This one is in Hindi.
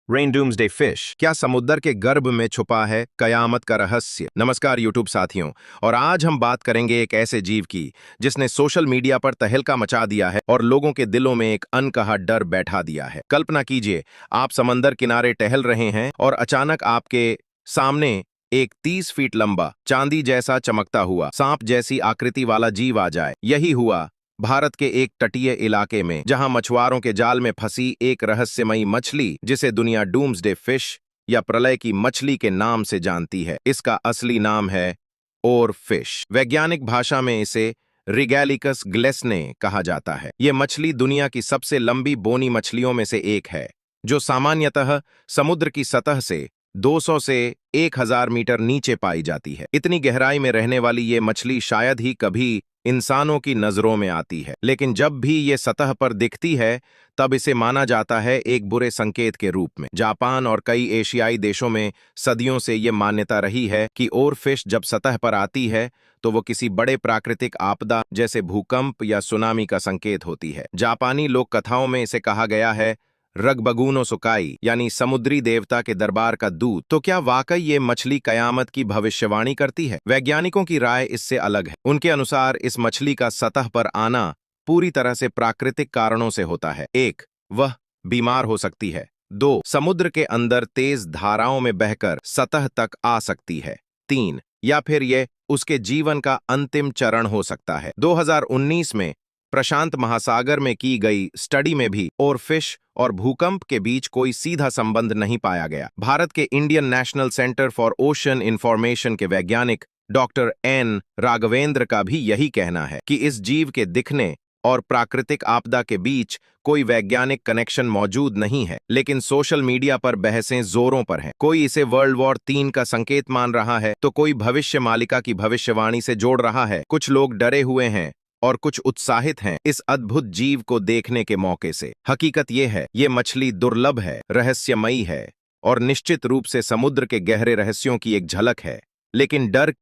रेन डूम्सडे फिश, क्या समुद्र के गर्भ में छुपा है कयामत का रहस्य। नमस्कार यूट्यूब साथियों, और आज हम बात करेंगे एक ऐसे जीव की जिसने सोशल मीडिया पर तहलका मचा दिया है और लोगों के दिलों में एक अनकहा डर बैठा दिया है। कल्पना कीजिए, आप समंदर किनारे टहल रहे हैं और अचानक आपके सामने एक 30 फीट लंबा, चांदी जैसा चमकता हुआ, सांप जैसी आकृति वाला जीव आ जाए। यही हुआ भारत के एक तटीय इलाके में, जहां मछुआरों के जाल में फंसी एक रहस्यमयी मछली, जिसे दुनिया डूम्सडे फिश या प्रलय की मछली के नाम से जानती है। इसका असली नाम है ओर फिश। वैज्ञानिक भाषा में इसे रिगैलिकस ग्लेस्ने कहा जाता है। यह मछली दुनिया की सबसे लंबी बोनी मछलियों में से एक है, जो सामान्यतः समुद्र की सतह से 200 से 1000 मीटर नीचे पाई जाती है। इतनी गहराई में रहने वाली ये मछली शायद ही कभी इंसानों की नजरों में आती है, लेकिन जब भी ये सतह पर दिखती है तब इसे माना जाता है एक बुरे संकेत के रूप में। जापान और कई एशियाई देशों में सदियों से ये मान्यता रही है कि ओरफिश जब सतह पर आती है तो वो किसी बड़े प्राकृतिक आपदा जैसे भूकंप या सुनामी का संकेत होती है। जापानी लोक कथाओं में इसे कहा गया है रगबगुनो सुकाई, यानी समुद्री देवता के दरबार का दूत। तो क्या वाकई ये मछली कयामत की भविष्यवाणी करती है? वैज्ञानिकों की राय इससे अलग है। उनके अनुसार इस मछली का सतह पर आना पूरी तरह से प्राकृतिक कारणों से होता है। 1, वह बीमार हो सकती है। 2, समुद्र के अंदर तेज धाराओं में बहकर सतह तक आ सकती है। 3, या फिर यह उसके जीवन का अंतिम चरण हो सकता है। 2019 में प्रशांत महासागर में की गई स्टडी में भी ओरफिश और भूकंप के बीच कोई सीधा संबंध नहीं पाया गया। भारत के Indian national centre for ocean information के वैज्ञानिक डॉक्टर एन राघवेंद्र का भी यही कहना है कि इस जीव के दिखने और प्राकृतिक आपदा के बीच कोई वैज्ञानिक कनेक्शन मौजूद नहीं है। लेकिन सोशल मीडिया पर बहसें जोरों पर हैं। कोई इसे वर्ल्ड वॉर 3 का संकेत मान रहा है, तो कोई भविष्य मालिका की भविष्यवाणी से जोड़ रहा है। कुछ लोग डरे हुए हैं और कुछ उत्साहित हैं इस अद्भुत जीव को देखने के मौके से। हकीकत यह है, ये मछली दुर्लभ है, रहस्यमयी है और निश्चित रूप से समुद्र के गहरे रहस्यों की एक झलक है। लेकिन डर